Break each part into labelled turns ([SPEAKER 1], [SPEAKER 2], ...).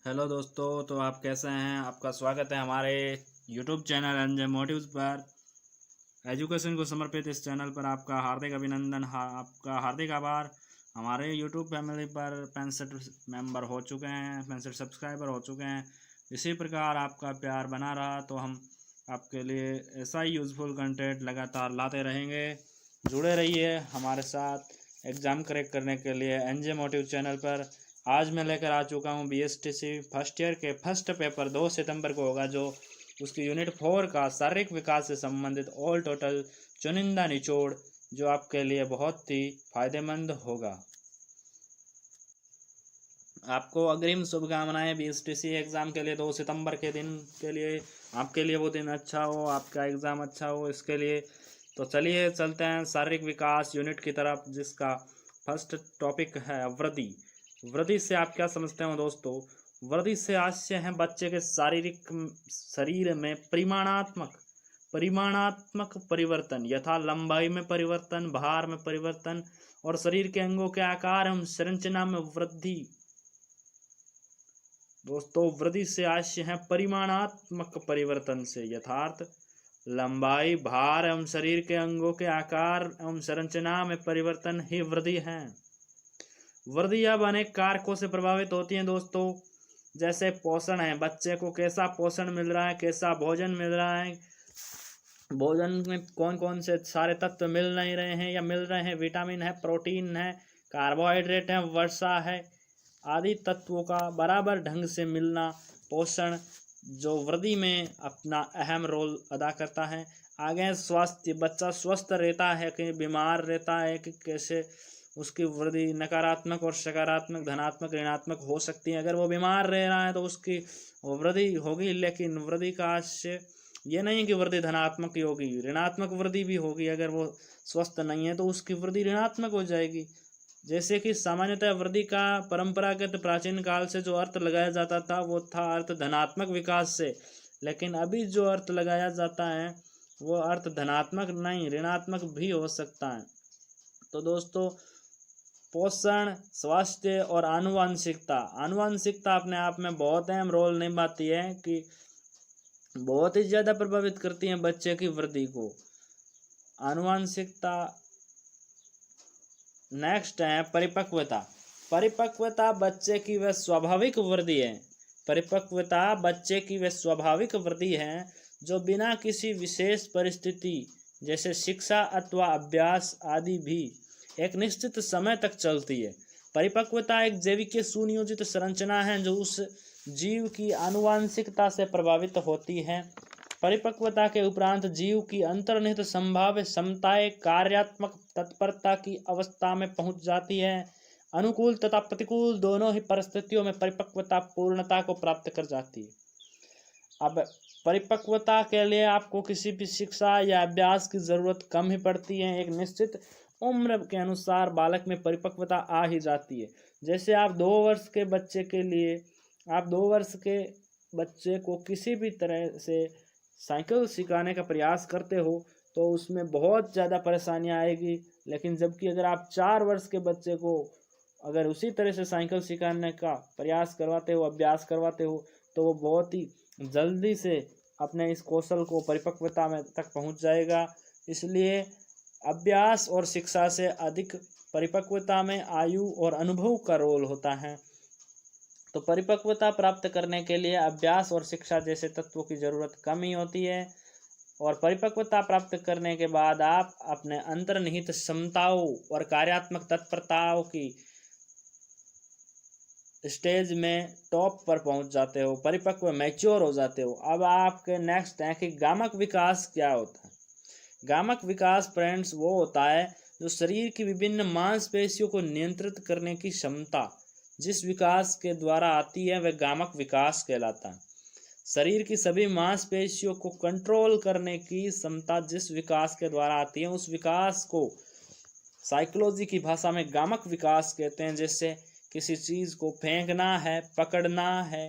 [SPEAKER 1] Hello दोस्तों, तो आप कैसे हैं। आपका स्वागत है हमारे यूट्यूब चैनल एनजे मोटिव्स पर। एजुकेशन को समर्पित इस चैनल पर आपका हार्दिक अभिनंदन, आपका हार्दिक आभार। हमारे यूट्यूब फैमिली पर 65 मेंबर हो चुके हैं, 65 सब्सक्राइबर हो चुके हैं। इसी प्रकार आपका प्यार बना रहा तो हम आपके लिए ऐसा ही यूज़फुल कंटेंट लगातार लाते रहेंगे। जुड़े रहिए हमारे साथ एग्ज़ाम क्रैक करने के लिए एनजे मोटिव चैनल पर। आज मैं लेकर आ चुका हूँ बीएसटीसी फर्स्ट ईयर के फर्स्ट पेपर 2 सितंबर को होगा, जो उसकी यूनिट 4 का शारीरिक विकास से संबंधित ऑल टोटल चुनिंदा निचोड़, जो आपके लिए बहुत ही फायदेमंद होगा। आपको अग्रिम शुभकामनाएं बीएसटीसी एग्ज़ाम के लिए 2 सितंबर के दिन के लिए। आपके लिए वो दिन अच्छा हो, आपका एग्ज़ाम अच्छा हो, इसके लिए तो चलिए चलते हैं शारीरिक विकास यूनिट की तरफ, जिसका फर्स्ट टॉपिक है वृद्धि। वृद्धि से आप क्या समझते हो दोस्तों। वृद्धि से आशय है बच्चे के शारीरिक शरीर में परिमाणात्मक परिवर्तन, यथा लंबाई में परिवर्तन, भार में परिवर्तन और शरीर के अंगों के आकार एवं संरचना में वृद्धि। दोस्तों, वृद्धि से आशय है परिमाणात्मक परिवर्तन से यथार्थ लंबाई, भार एवं शरीर के अंगों के आकार एवं संरचना में परिवर्तन ही वृद्धि है। वृद्धि अब अनेक कारकों से प्रभावित होती है दोस्तों, जैसे पोषण है, बच्चे को कैसा पोषण मिल रहा है, कैसा भोजन मिल रहा है, भोजन में कौन कौन से सारे तत्व मिल नहीं रहे हैं या मिल रहे हैं, विटामिन है, प्रोटीन है, कार्बोहाइड्रेट है, वर्षा है, आदि तत्वों का बराबर ढंग से मिलना पोषण जो वृद्धि में अपना अहम रोल अदा करता है। आगे स्वास्थ्य, बच्चा स्वस्थ रहता है कि बीमार रहता है, कि कैसे उसकी वृद्धि नकारात्मक और सकारात्मक, धनात्मक, ऋणात्मक हो सकती है। अगर वो बीमार रह रहा है तो उसकी वृद्धि होगी, लेकिन वृद्धि का आशय ये नहीं कि वृद्धि धनात्मक ही होगी, ऋणात्मक वृद्धि भी होगी। अगर वो स्वस्थ नहीं है तो उसकी वृद्धि ऋणात्मक हो जाएगी। जैसे कि सामान्यतः वृद्धि का परंपरागत प्राचीन काल से जो अर्थ लगाया जाता था वो था अर्थ धनात्मक विकास से, लेकिन अभी जो अर्थ लगाया जाता है वो अर्थ धनात्मक नहीं, ऋणात्मक भी हो सकता है। तो दोस्तों, पोषण, स्वास्थ्य और आनुवंशिकता। आनुवंशिकता अपने आप में बहुत अहम रोल निभाती है, कि बहुत ही ज़्यादा प्रभावित करती है बच्चे की वृद्धि को आनुवंशिकता। नेक्स्ट है परिपक्वता। परिपक्वता बच्चे की वह स्वाभाविक वृद्धि है। परिपक्वता बच्चे की वह स्वाभाविक वृद्धि है जो बिना किसी विशेष परिस्थिति जैसे शिक्षा अथवा अभ्यास आदि भी एक निश्चित समय तक चलती है। परिपक्वता एक जैविक सुनियोजित संरचना है जो उस जीव की आनुवंशिकता से प्रभावित होती है। परिपक्वता के उपरांत जीव की अंतर्निहित संभाव्य क्षमताएं कार्यात्मक तत्परता की अवस्था में पहुंच जाती है। अनुकूल तथा प्रतिकूल दोनों ही परिस्थितियों में परिपक्वता पूर्णता को प्राप्त कर जाती है। अब परिपक्वता के लिए आपको किसी भी शिक्षा या अभ्यास की जरूरत कम ही पड़ती है। एक निश्चित उम्र के अनुसार बालक में परिपक्वता आ ही जाती है। जैसे आप 2 वर्ष के बच्चे के लिए, आप 2 वर्ष के बच्चे को किसी भी तरह से साइकिल सिखाने का प्रयास करते हो तो उसमें बहुत ज़्यादा परेशानियां आएगी, लेकिन जबकि अगर आप 4 वर्ष के बच्चे को अगर उसी तरह से साइकिल सिखाने का प्रयास करवाते हो, अभ्यास करवाते हो, तो वो बहुत ही जल्दी से अपने इस कौशल को परिपक्वता में तक पहुंच जाएगा। इसलिए अभ्यास और शिक्षा से अधिक परिपक्वता में आयु और अनुभव का रोल होता है। तो परिपक्वता प्राप्त करने के लिए अभ्यास और शिक्षा जैसे तत्वों की जरूरत कम ही होती है। और परिपक्वता प्राप्त करने के बाद आप अपने अंतर्निहित क्षमताओं और कार्यात्मक तत्परताओं की स्टेज में टॉप पर पहुंच जाते हो, परिपक्व मैच्योर हो जाते हो। अब आपके नेक्स्ट है कि गामक विकास क्या होता है। गामक विकास फ्रेंड्स वो होता है जो शरीर की विभिन्न मांसपेशियों को नियंत्रित करने की क्षमता जिस विकास के द्वारा आती है वह गामक विकास कहलाता है। शरीर की सभी मांसपेशियों को कंट्रोल करने की क्षमता जिस विकास के द्वारा आती है उस विकास को साइकोलॉजी की भाषा में गामक विकास कहते हैं। जैसे किसी चीज़ को फेंकना है, पकड़ना है,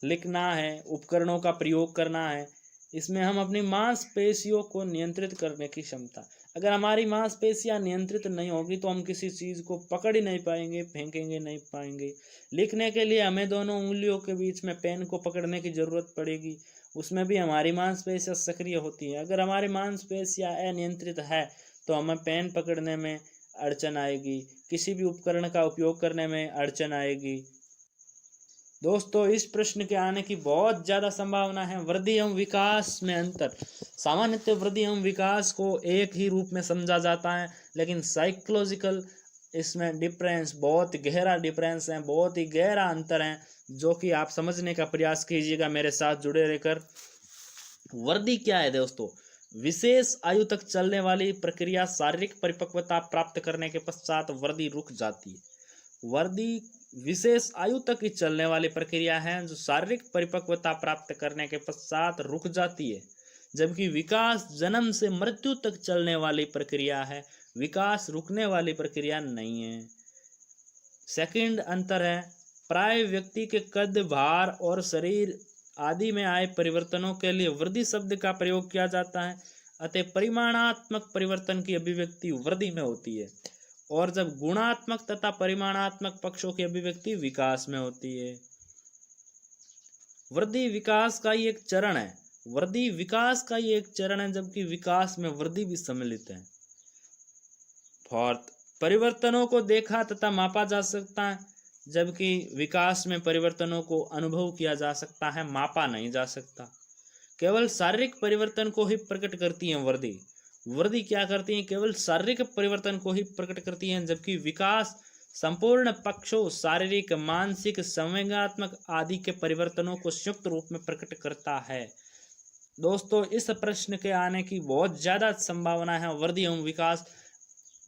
[SPEAKER 1] लिखना है, उपकरणों का प्रयोग करना है, इसमें हम अपनी मांसपेशियों को नियंत्रित करने की क्षमता। अगर हमारी मांसपेशियां नियंत्रित नहीं होगी तो हम किसी चीज़ को पकड़ ही नहीं पाएंगे, फेंकेंगे नहीं पाएंगे। लिखने के लिए हमें दोनों उंगलियों के बीच में पेन को पकड़ने की ज़रूरत पड़ेगी, उसमें भी हमारी मांसपेशियां सक्रिय होती है। अगर हमारी मांसपेशियां अनियंत्रित है तो हमें पेन पकड़ने में अड़चन आएगी, किसी भी उपकरण का उपयोग करने में अड़चन आएगी। दोस्तों, इस प्रश्न के आने की बहुत ज़्यादा संभावना है। वृद्धि एवं विकास में अंतर। सामान्यतः वृद्धि एवं विकास को एक ही रूप में समझा जाता है, लेकिन साइकोलॉजिकल इसमें डिफरेंस, बहुत गहरा डिफरेंस है, बहुत ही गहरा अंतर है, जो कि आप समझने का प्रयास कीजिएगा मेरे साथ जुड़े रहकर। वृद्धि क्या है दोस्तों? विशेष आयु तक चलने वाली प्रक्रिया। शारीरिक परिपक्वता प्राप्त करने के पश्चात वृद्धि रुक जाती है। वृद्धि विशेष आयु तक ही चलने वाली प्रक्रिया है जो शारीरिक परिपक्वता प्राप्त करने के पश्चात रुक जाती है, जबकि विकास जन्म से मृत्यु तक चलने वाली प्रक्रिया है। विकास रुकने वाली प्रक्रिया नहीं है। सेकंड अंतर है, प्राय व्यक्ति के कद, भार और शरीर आदि में आए परिवर्तनों के लिए वृद्धि शब्द का प्रयोग किया जाता है, अतः परिमाणात्मक परिवर्तन की अभिव्यक्ति वृद्धि में होती है, और जब गुणात्मक तथा परिमाणात्मक पक्षों की अभिव्यक्ति विकास में होती है। वृद्धि विकास का ही एक चरण है। वृद्धि विकास का ही एक चरण है, जबकि विकास में वृद्धि भी सम्मिलित है। फोर्थ, परिवर्तनों को देखा तथा मापा जा सकता है, जबकि विकास में परिवर्तनों को अनुभव किया जा सकता है, मापा नहीं जा सकता। केवल शारीरिक परिवर्तन को ही प्रकट करती है वृद्धि। वृद्धि क्या करती है? केवल शारीरिक परिवर्तन को ही प्रकट करती है, जबकि विकास संपूर्ण पक्षों, शारीरिक, मानसिक, संवेगात्मक आदि के परिवर्तनों को संयुक्त रूप में प्रकट करता है। दोस्तों, इस प्रश्न के आने की बहुत ज़्यादा संभावना है। वृद्धि एवं विकास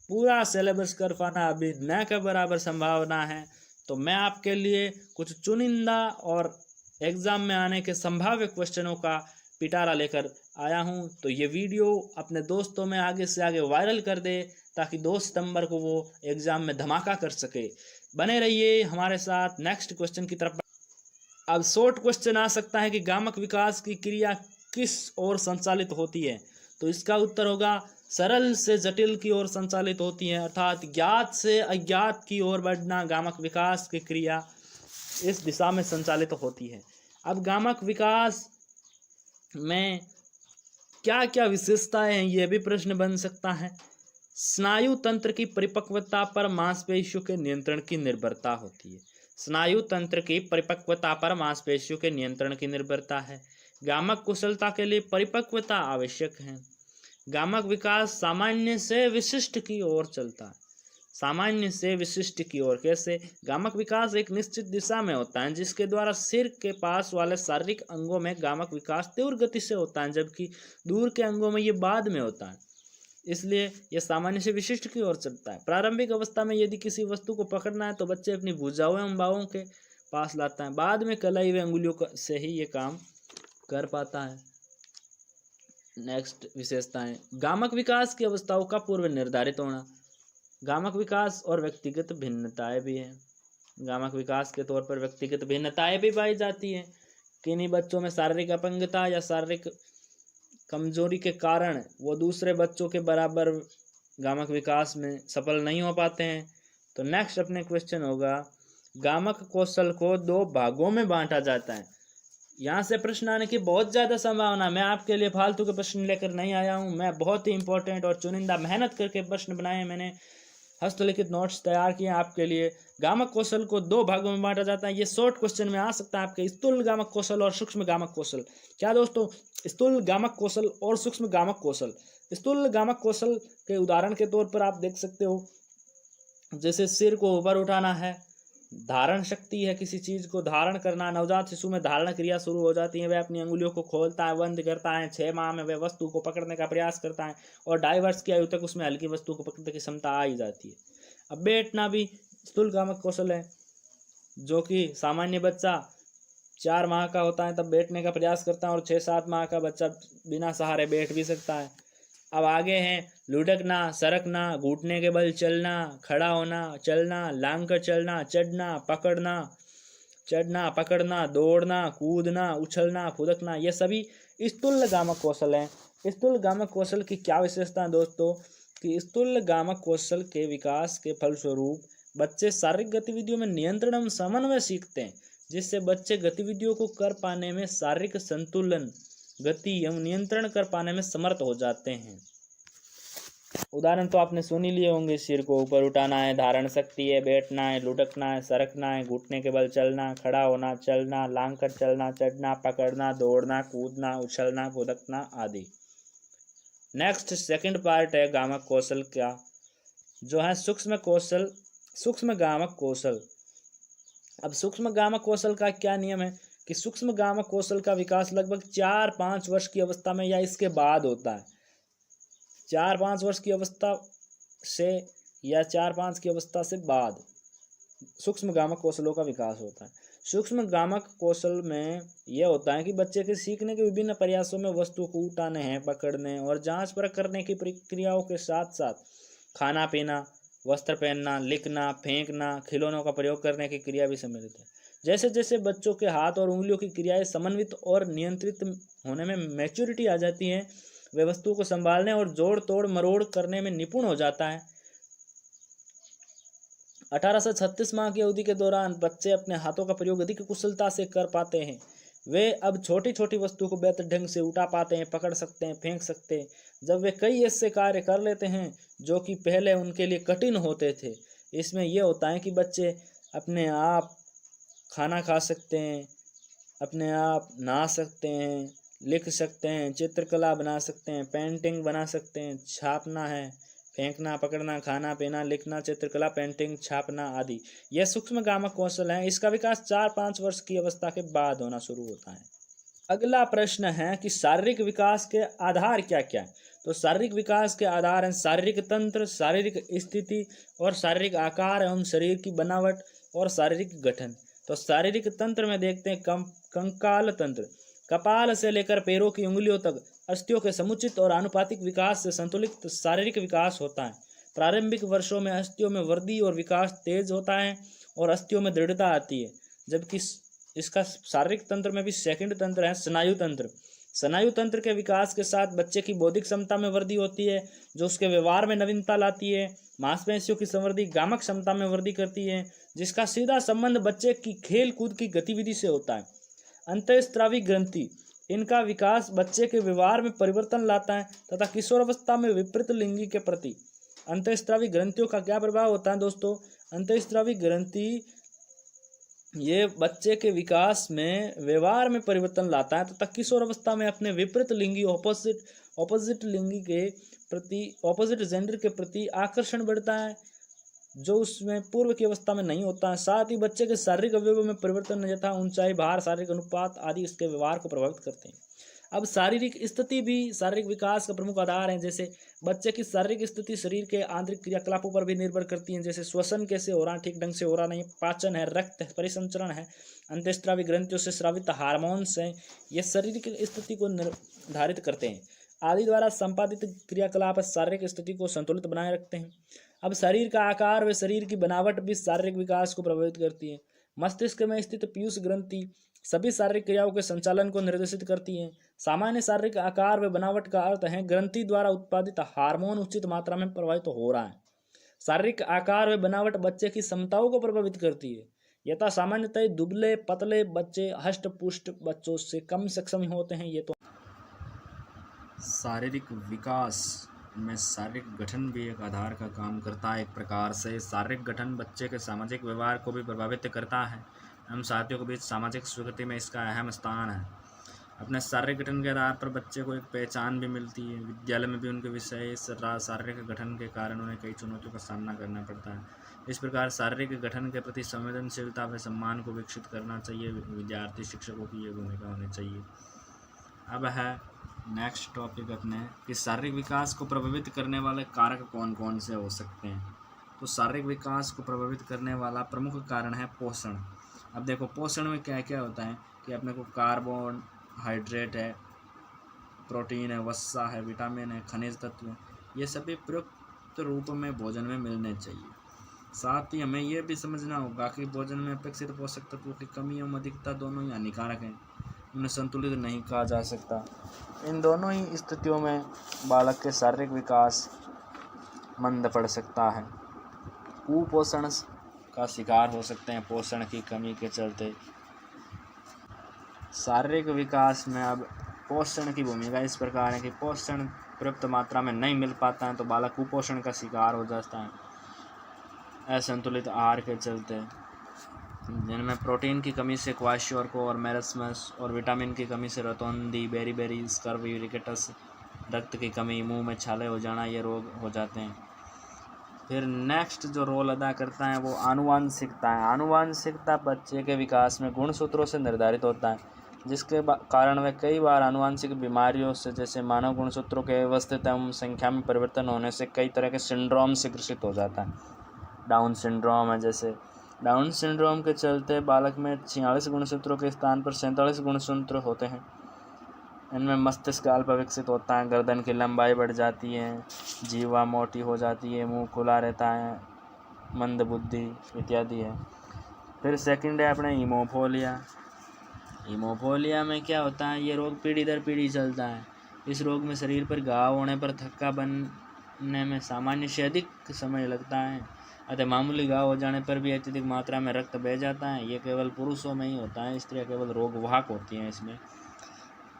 [SPEAKER 1] पूरा सिलेबस कर पाना अभी न के बराबर संभावना है। तो मैं आपके लिए कुछ चुनिंदा और एग्जाम में आने के संभाव्य क्वेश्चनों का पिटारा लेकर आया हूं। तो ये वीडियो अपने दोस्तों में आगे से आगे वायरल कर दे, ताकि 2 सितंबर को वो एग्जाम में धमाका कर सके। बने रहिए हमारे साथ नेक्स्ट क्वेश्चन की तरफ। अब शॉर्ट क्वेश्चन आ सकता है कि गामक विकास की क्रिया किस ओर संचालित होती है? तो इसका उत्तर होगा सरल से जटिल की ओर संचालित होती है, अर्थात ज्ञात से अज्ञात की ओर बढ़ना गामक विकास की क्रिया इस दिशा में संचालित होती है। अब गामक विकास में क्या क्या विशेषताएं हैं, ये भी प्रश्न बन सकता है। स्नायु तंत्र की परिपक्वता पर मांसपेशियों के नियंत्रण की निर्भरता होती है। स्नायु तंत्र की परिपक्वता पर मांसपेशियों के नियंत्रण की निर्भरता है। गामक कुशलता के लिए परिपक्वता आवश्यक है। गामक विकास सामान्य से विशिष्ट की ओर चलता है। सामान्य से विशिष्ट की ओर कैसे? गामक विकास एक निश्चित दिशा में होता है, जिसके द्वारा सिर के पास वाले शारीरिक अंगों में गामक विकास तीव्र गति से होता है, जबकि दूर के अंगों में ये बाद में होता है। इसलिए यह सामान्य से विशिष्ट की ओर चलता है। प्रारंभिक अवस्था में यदि किसी वस्तु को पकड़ना है तो बच्चे अपनी भुजाओं एवं बाहों के पास लाता है, बाद में कलाई व अंगुलियों से ही ये काम कर पाता है। नेक्स्ट विशेषताएं, गामक विकास की अवस्थाओं का पूर्व निर्धारित होना। गामक विकास और व्यक्तिगत भिन्नताएं भी हैं। गामक विकास के तौर पर व्यक्तिगत भिन्नताएं भी पाई जाती हैं। किन्हीं बच्चों में शारीरिक अपंगता या शारीरिक कमजोरी के कारण वो दूसरे बच्चों के बराबर गामक विकास में सफल नहीं हो पाते हैं। तो नेक्स्ट अपने क्वेश्चन होगा, गामक कौशल को 2 भागों में बांटा जाता है। यहाँ से प्रश्न आने की बहुत ज़्यादा संभावना। मैं आपके लिए फालतू के प्रश्न लेकर नहीं आया हूँ। मैं बहुत ही इंपॉर्टेंट और चुनिंदा मेहनत करके प्रश्न बनाए हैं। मैंने हस्तलिखित नोट्स तैयार किए हैं आपके लिए। गामक कौशल को 2 भागों में बांटा जाता है। ये शॉर्ट क्वेश्चन में आ सकता है आपके, स्थूल गामक कौशल और सूक्ष्म गामक कौशल। क्या दोस्तों? स्थूल गामक कौशल और सूक्ष्म गामक कौशल। स्थूल गामक कौशल के उदाहरण के तौर पर आप देख सकते हो, जैसे सिर को ऊपर उठाना है, धारण शक्ति है, किसी चीज को धारण करना। नवजात शिशु में धारण क्रिया शुरू हो जाती है, वह अपनी अंगुलियों को खोलता है, बंद करता है। 6 माह में वह वस्तु को पकड़ने का प्रयास करता है और 2.5 वर्ष की आयु तक उसमें हल्की वस्तु को पकड़ने की क्षमता आ ही जाती है। अब बैठना भी स्थूल गामक कौशल है, जो कि सामान्य बच्चा 4 माह का होता है तब बैठने का प्रयास करता है, और 6-7 माह का बच्चा बिना सहारे बैठ भी सकता है। अब आगे हैं लुढ़कना, सरकना, घुटने के बल चलना, खड़ा होना, चलना, लांग कर चलना, चढ़ना, पकड़ना, दौड़ना, कूदना, उछलना, फुदकना। ये सभी स्थूल गामक कौशल हैं। स्थूल गामक कौशल की क्या विशेषता है दोस्तों? कि स्थूल गामक कौशल के विकास के फलस्वरूप बच्चे शारीरिक गतिविधियों में नियंत्रण एवं समन्वय सीखते हैं, जिससे बच्चे गतिविधियों को कर पाने में, शारीरिक संतुलन, गति एवं नियंत्रण कर पाने में समर्थ हो जाते हैं। उदाहरण तो आपने सुन ही लिए होंगे। सिर को ऊपर उठाना है, धारण शक्ति है, बैठना है, लुढ़कना है, सरकना है, घुटने के बल चलना, खड़ा होना, चलना, लांग कर चलना, चढ़ना, पकड़ना, दौड़ना, कूदना, उछलना, फुदकना आदि। नेक्स्ट सेकंड पार्ट है गामक कौशल का, जो है सूक्ष्म कौशल, सूक्ष्म गामक कौशल। अब सूक्ष्म गामक कौशल का क्या नियम है कि सूक्ष्म गामक कौशल का विकास लगभग 4-5 वर्ष की अवस्था में या इसके बाद होता है। 4-5 वर्ष की अवस्था से या 4-5 की अवस्था से बाद सूक्ष्म गामक कौशलों का विकास होता है। सूक्ष्म गामक कौशल में यह होता है कि बच्चे के सीखने के विभिन्न प्रयासों में वस्तु को उठाने हैं, पकड़ने और जांच परख करने की प्रक्रियाओं के साथ साथ खाना पीना, वस्त्र पहनना, लिखना, फेंकना, खिलौनों का प्रयोग करने की क्रिया भी सम्मिलित है। जैसे जैसे बच्चों के हाथ और उंगलियों की क्रियाएं समन्वित और नियंत्रित होने में मैच्योरिटी आ जाती है, वे वस्तुओं को संभालने और जोड़ तोड़ मरोड़ करने में निपुण हो जाता है। 18 से 36 माह की अवधि के दौरान बच्चे अपने हाथों का प्रयोग अधिक कुशलता से कर पाते हैं। वे अब छोटी छोटी वस्तु को बेहतर ढंग से उठा पाते हैं, पकड़ सकते हैं, फेंक सकते हैं। जब वे कई ऐसे कार्य कर लेते हैं जो कि पहले उनके लिए कठिन होते थे। इसमें यह होता है कि बच्चे अपने आप खाना खा सकते हैं, अपने आप नहा सकते हैं, लिख सकते हैं, चित्रकला बना सकते हैं, पेंटिंग बना सकते हैं, छापना है, फेंकना, पकड़ना, खाना पीना, लिखना, चित्रकला, पेंटिंग, छापना आदि। यह सूक्ष्म गामक कौशल है। इसका विकास 4-5 वर्ष की अवस्था के बाद होना शुरू होता है। अगला प्रश्न है कि शारीरिक विकास के आधार क्या क्या है। तो शारीरिक विकास के आधार हैं शारीरिक तंत्र, शारीरिक स्थिति और शारीरिक आकार एवं शरीर की बनावट और शारीरिक गठन। तो शारीरिक तंत्र में देखते हैं कंकाल तंत्र, कपाल से लेकर पैरों की उंगलियों तक अस्थियों के समुचित और आनुपातिक विकास से संतुलित शारीरिक विकास होता है। प्रारंभिक वर्षों में अस्थियों में वृद्धि और विकास तेज होता है और अस्थियों में दृढ़ता आती है। जबकि इसका शारीरिक तंत्र में भी सेकंड तंत्र है स्नायु तंत्र। स्नायु तंत्र के विकास के साथ बच्चे की बौद्धिक क्षमता में वृद्धि होती है, जो उसके व्यवहार में नवीनता लाती है। मांसपेशियों की संवृद्धि गामक क्षमता में वृद्धि करती है, जिसका सीधा संबंध बच्चे की खेल कूद की गतिविधि से होता है। अंतःस्रावी ग्रंथि, इनका विकास बच्चे के व्यवहार में परिवर्तन लाता है तथा किशोरावस्था में विपरीत लिंगी के प्रति। अंतःस्रावी ग्रंथियों का क्या प्रभाव होता है दोस्तों? अंतःस्रावी ग्रंथि ये बच्चे के विकास में व्यवहार में परिवर्तन लाता है तथा किशोरावस्था में अपने विपरीत लिंगी ऑपोजिट लिंगी के प्रति, ऑपोजिट जेंडर के प्रति आकर्षण बढ़ता है, जो उसमें पूर्व की अवस्था में नहीं होता है। साथ ही बच्चे के शारीरिक अवयवों में परिवर्तन यथा ऊंचाई, भार, शारीरिक अनुपात आदि इसके व्यवहार को प्रभावित करते हैं। अब शारीरिक स्थिति भी शारीरिक विकास का प्रमुख आधार है। जैसे बच्चे की शारीरिक स्थिति शरीर के आंतरिक क्रियाकलापों पर भी निर्भर करती है। जैसे श्वसन कैसे हो रहा है, ठीक ढंग से हो रहा नहीं, पाचन है, रक्त परिसंचरण है, अंतःस्रावी ग्रंथियों से स्रावित हार्मोन्स हैं, ये शारीरिक स्थिति को निर्धारित करते हैं। आदि द्वारा संपादित क्रियाकलाप शारीरिक स्थिति को संतुलित बनाए रखते हैं। अब शरीर का आकार व शरीर की बनावट भी शारीरिक विकास को प्रभावित करती है। मस्तिष्क में स्थित पीयूष ग्रंथि सभी शारीरिक क्रियाओं के संचालन को निर्देशित करती है। सामान्य शारीरिक आकार व बनावट का अर्थ है ग्रंथि द्वारा उत्पादित हार्मोन उचित मात्रा में प्रभावित हो रहा है। शारीरिक आकार व बनावट बच्चे की क्षमताओं को प्रभावित करती है। यथा सामान्यतः दुबले पतले बच्चे हष्ट पुष्ट बच्चों से कम सक्षम होते हैं। ये तो शारीरिक विकास में शारीरिक गठन भी एक आधार का काम करता है। एक प्रकार से शारीरिक गठन बच्चे के सामाजिक व्यवहार को भी प्रभावित करता है। हम साथियों के बीच सामाजिक स्वीकृति में इसका अहम स्थान है। अपने शारीरिक गठन के आधार पर बच्चे को एक पहचान भी मिलती है। विद्यालय में भी उनके विषय शारीरिक गठन के कारण उन्हें कई चुनौतियों का सामना करना पड़ता है। इस प्रकार शारीरिक गठन के प्रति संवेदनशीलता व सम्मान को विकसित करना चाहिए। विद्यार्थी शिक्षकों की ये भूमिका होनी चाहिए। अब है नेक्स्ट टॉपिक अपने कि शारीरिक विकास को प्रभावित करने वाले कारक कौन कौन से हो सकते हैं। तो शारीरिक विकास को प्रभावित करने वाला प्रमुख कारण है पोषण। अब देखो पोषण में क्या क्या होता है कि अपने को कार्बोहाइड्रेट है, प्रोटीन है, वसा है, विटामिन है, खनिज तत्व है, ये सभी प्रयुक्त रूप में भोजन में मिलने चाहिए। साथ ही हमें यह भी समझना होगा कि भोजन में अपेक्षित पोषक तत्वों की कमी एवं अधिकता दोनों ही हानिकारक हैं। उन्हें संतुलित नहीं कहा जा सकता। इन दोनों ही स्थितियों में बालक के शारीरिक विकास मंद पड़ सकता है। कुपोषण का शिकार हो सकते हैं पोषण की कमी के चलते। शारीरिक विकास में अब पोषण की भूमिका इस प्रकार है कि पोषण पर्याप्त मात्रा में नहीं मिल पाता है तो बालक कुपोषण का शिकार हो जाता है। असंतुलित आहार के चलते, जिनमें प्रोटीन की कमी से क्वाशियोरको और मेरस्मस, और विटामिन की कमी से रतौंधी, बेरीबेरी, स्कर्वी, यूरिकेटस, रक्त की कमी, मुंह में छाले हो जाना, ये रोग हो जाते हैं। फिर नेक्स्ट जो रोल अदा करता है वो आनुवांशिकता है। आनुवांशिकता बच्चे के विकास में गुणसूत्रों से निर्धारित होता है, जिसके कारण वह कई बार आनुवांशिक बीमारियों से, जैसे मानव गुणसूत्रों के व्यवस्थित एवं संख्या में परिवर्तन होने से कई तरह के सिंड्रोम से ग्रसित हो जाता है। डाउन सिंड्रोम है, जैसे डाउन सिंड्रोम के चलते बालक में 46 गुणसूत्रों के स्थान पर 47 गुणसूत्र होते हैं। इनमें मस्तिष्क अल्प विकसित होता है, गर्दन की लंबाई बढ़ जाती है, जीवा मोटी हो जाती है, मुंह खुला रहता है, मंद बुद्धि इत्यादि है। फिर सेकंड है अपने हीमोफीलिया। हीमोफीलिया में क्या होता है, ये रोग पीढ़ी दर पीढ़ी चलता है। इस रोग में शरीर पर घाव होने पर थक्का बनने में सामान्य से अधिक समय लगता है, अतः मामूली घाव हो जाने पर भी अत्यधिक मात्रा में रक्त बह जाता है। ये केवल पुरुषों में ही होता है, स्त्रियाँ केवल रोगवाहक होती हैं इसमें।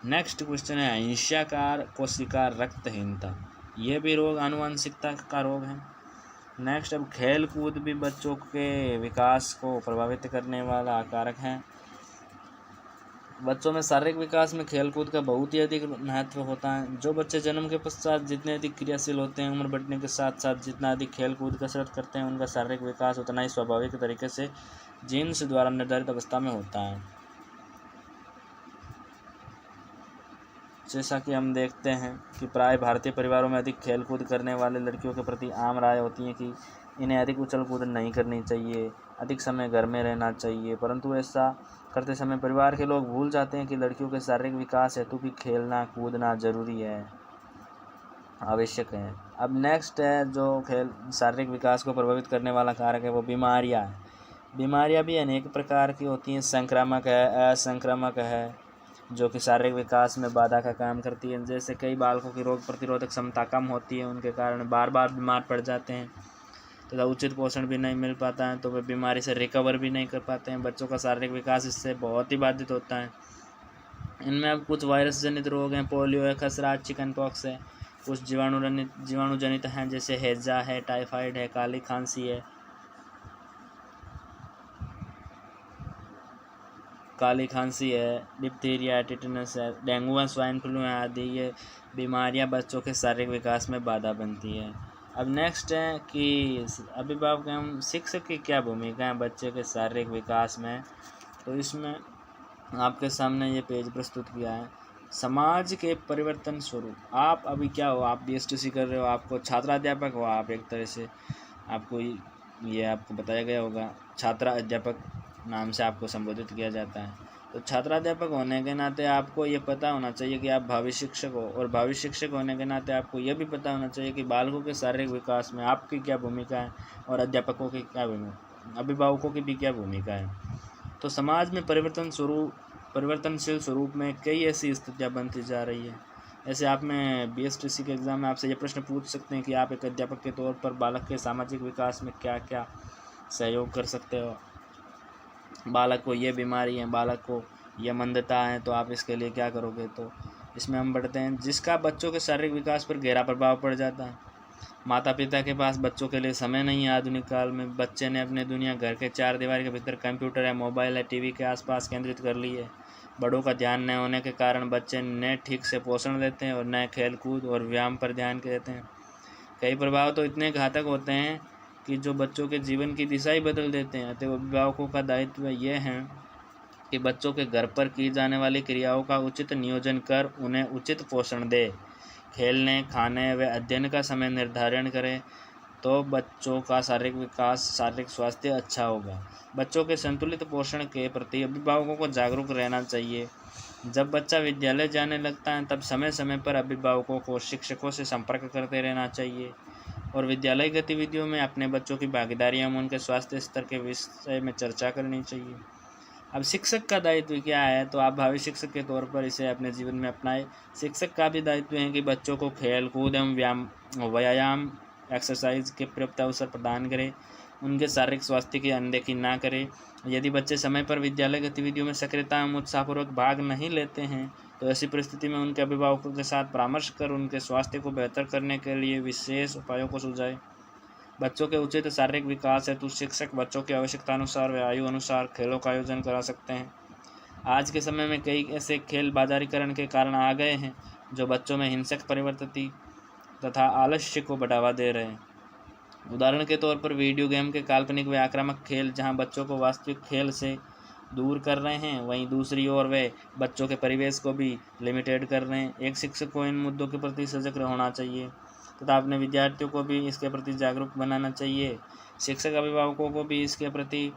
[SPEAKER 1] नेक्स्ट क्वेश्चन है अंशाकार कोशिका रक्तहीनता। यह भी रोग आनुवंशिकता का रोग है। नेक्स्ट, अब खेल कूद भी बच्चों के विकास को प्रभावित करने वाला कारक है। बच्चों में शारीरिक विकास में खेल कूद का बहुत ही अधिक महत्व होता है। जो बच्चे जन्म के पश्चात जितने अधिक क्रियाशील होते हैं, उम्र बढ़ने के साथ साथ जितना अधिक खेल कूद कसरत करते हैं, उनका शारीरिक विकास उतना ही स्वाभाविक तरीके से जीन्स द्वारा निर्धारित अवस्था में होता है। जैसा कि हम देखते हैं कि प्राय भारतीय परिवारों में अधिक खेल कूद करने वाले लड़कियों के प्रति आम राय होती है कि इन्हें अधिक उछल कूद नहीं करनी चाहिए, अधिक समय घर में रहना चाहिए। परंतु ऐसा करते समय परिवार के लोग भूल जाते हैं कि लड़कियों के शारीरिक विकास हेतु भी खेलना कूदना जरूरी है, आवश्यक है। अब नेक्स्ट है जो खेल शारीरिक विकास को प्रभावित करने वाला कारक है वो बीमारियाँ है। बीमारियाँ भी अनेक प्रकार की होती हैं, संक्रामक है, असंक्रामक है, जो कि शारीरिक विकास में बाधा का काम करती है। जैसे कई बालकों की रोग प्रतिरोधक क्षमता कम होती है, उनके कारण बार बार बीमार पड़ जाते हैं तथा उचित पोषण भी नहीं मिल पाता है, तो वे बीमारी से रिकवर भी नहीं कर पाते हैं। बच्चों का शारीरिक विकास इससे बहुत ही बाधित होता है। इनमें अब कुछ वायरस जनित रोग हैं, पोलियो है, खसरा, चिकन पॉक्स है। कुछ जीवाणु जनित हैं, जैसे हैजा है, टाइफाइड है, काली खांसी है, डिप्थीरिया है, टिटनस है, डेंगू है, स्वाइन फ्लू है आदि। ये बीमारियां बच्चों के शारीरिक विकास में बाधा बनती है। अब नेक्स्ट है कि अभिभावक एवं शिक्षक की क्या भूमिका है बच्चे के शारीरिक विकास में। तो इसमें आपके सामने ये पेज प्रस्तुत किया है। समाज के परिवर्तन स्वरूप। आप अभी क्या हो, आप BSTC कर रहे हो, आपको छात्राध्यापक हो, आप एक तरह से आपको ये आपको बताया गया होगा, छात्रा अध्यापक नाम से आपको संबोधित किया जाता है। तो छात्राध्यापक होने के नाते आपको ये पता होना चाहिए कि आप भावी शिक्षक हो, और भावी शिक्षक होने के नाते आपको ये भी पता होना चाहिए कि बालकों के शारीरिक विकास में आपकी क्या भूमिका है और अध्यापकों की क्या भूमिका, अभिभावकों की भी क्या भूमिका है। तो समाज में परिवर्तनशील स्वरूप में कई ऐसी स्थितियाँ बनती जा रही है। ऐसे आप में BSTC के एग्ज़ाम में आपसे ये प्रश्न पूछ सकते हैं कि आप एक अध्यापक के तौर पर बालक के सामाजिक विकास में क्या क्या सहयोग कर सकते हो। बालक को ये बीमारी है, बालक को ये मंदता है, तो आप इसके लिए क्या करोगे। तो इसमें हम बढ़ते हैं, जिसका बच्चों के शारीरिक विकास पर गहरा प्रभाव पड़ जाता है। माता पिता के पास बच्चों के लिए समय नहीं है। आधुनिक काल में बच्चे ने अपनी दुनिया घर के 4 दीवार के भीतर कंप्यूटर है, मोबाइल है, TV के आसपास केंद्रित कर ली है। बड़ों का ध्यान न होने के कारण बच्चे न ठीक से पोषण लेते हैं और न खेल कूद और व्यायाम पर ध्यान देते हैं। कई प्रभाव तो इतने घातक होते हैं कि जो बच्चों के जीवन की दिशा ही बदल देते हैं। अतः अभिभावकों का दायित्व यह है कि बच्चों के घर पर की जाने वाली क्रियाओं का उचित नियोजन कर उन्हें उचित पोषण दे। खेलने, खाने व अध्ययन का समय निर्धारण करें, तो बच्चों का शारीरिक विकास, शारीरिक स्वास्थ्य अच्छा होगा। बच्चों के संतुलित पोषण के प्रति अभिभावकों को जागरूक रहना चाहिए। जब बच्चा विद्यालय जाने लगता है तब समय समय पर अभिभावकों को शिक्षकों से संपर्क करते रहना चाहिए और विद्यालय गतिविधियों में अपने बच्चों की भागीदारी एवं उनके स्वास्थ्य स्तर के विषय में चर्चा करनी चाहिए। अब शिक्षक का दायित्व क्या है, तो आप भावी शिक्षक के तौर पर इसे अपने जीवन में अपनाएं। शिक्षक का भी दायित्व है कि बच्चों को खेल कूद एवं व्यायाम एक्सरसाइज के पर्याप्त अवसर प्रदान करें, उनके शारीरिक स्वास्थ्य की अनदेखी ना करें। यदि बच्चे समय पर विद्यालय गतिविधियों में सक्रियता एवं उत्साहपूर्वक भाग नहीं लेते हैं तो ऐसी परिस्थिति में उनके अभिभावकों के साथ परामर्श कर उनके स्वास्थ्य को बेहतर करने के लिए विशेष उपायों को सुझाएं। बच्चों के उचित शारीरिक विकास हेतु शिक्षक बच्चों की आवश्यकता व आयु अनुसार खेलों का आयोजन करा सकते हैं। आज के समय में कई ऐसे खेल बाजारीकरण के कारण आ गए हैं जो बच्चों में हिंसक प्रवृत्ति तथा आलस्य को बढ़ावा दे रहे हैं। उदाहरण के तौर पर वीडियो गेम के काल्पनिक व आक्रामक खेल जहां बच्चों को वास्तविक खेल से दूर कर रहे हैं, वहीं दूसरी ओर वे बच्चों के परिवेश को भी लिमिटेड कर रहे हैं। एक शिक्षक को इन मुद्दों के प्रति सजग होना चाहिए तथा अपने विद्यार्थियों को भी इसके प्रति जागरूक बनाना चाहिए। शिक्षक अभिभावकों को भी इसके प्रति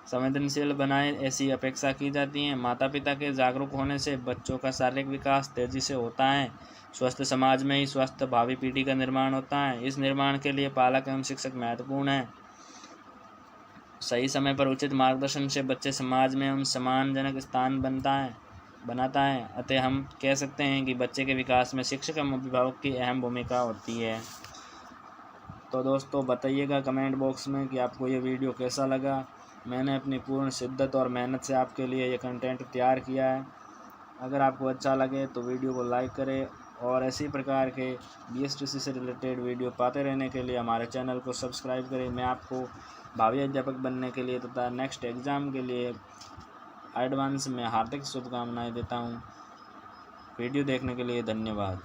[SPEAKER 1] संवेदनशील बनाए, ऐसी अपेक्षा की जाती है। माता पिता के जागरूक होने से बच्चों का शारीरिक विकास तेजी से होता है। स्वस्थ समाज में ही स्वस्थ भावी पीढ़ी का निर्माण होता है। इस निर्माण के लिए पालक एवं शिक्षक महत्वपूर्ण हैं। सही समय पर उचित मार्गदर्शन से बच्चे समाज में एवं सम्मानजनक स्थान बनाता है। अतः हम कह सकते हैं कि बच्चे के विकास में शिक्षक एवं अभिभावक की अहम भूमिका होती है। तो दोस्तों बताइएगा कमेंट बॉक्स में कि आपको ये वीडियो कैसा लगा। मैंने अपनी पूर्ण शिद्दत और मेहनत से आपके लिए ये कंटेंट तैयार किया है। अगर आपको अच्छा लगे तो वीडियो को लाइक करें और इसी प्रकार के BSTC से रिलेटेड वीडियो पाते रहने के लिए हमारे चैनल को सब्सक्राइब करें। मैं आपको भावी अध्यापक बनने के लिए तथा नेक्स्ट एग्ज़ाम के लिए एडवांस में हार्दिक शुभकामनाएं देता हूं। वीडियो देखने के लिए धन्यवाद।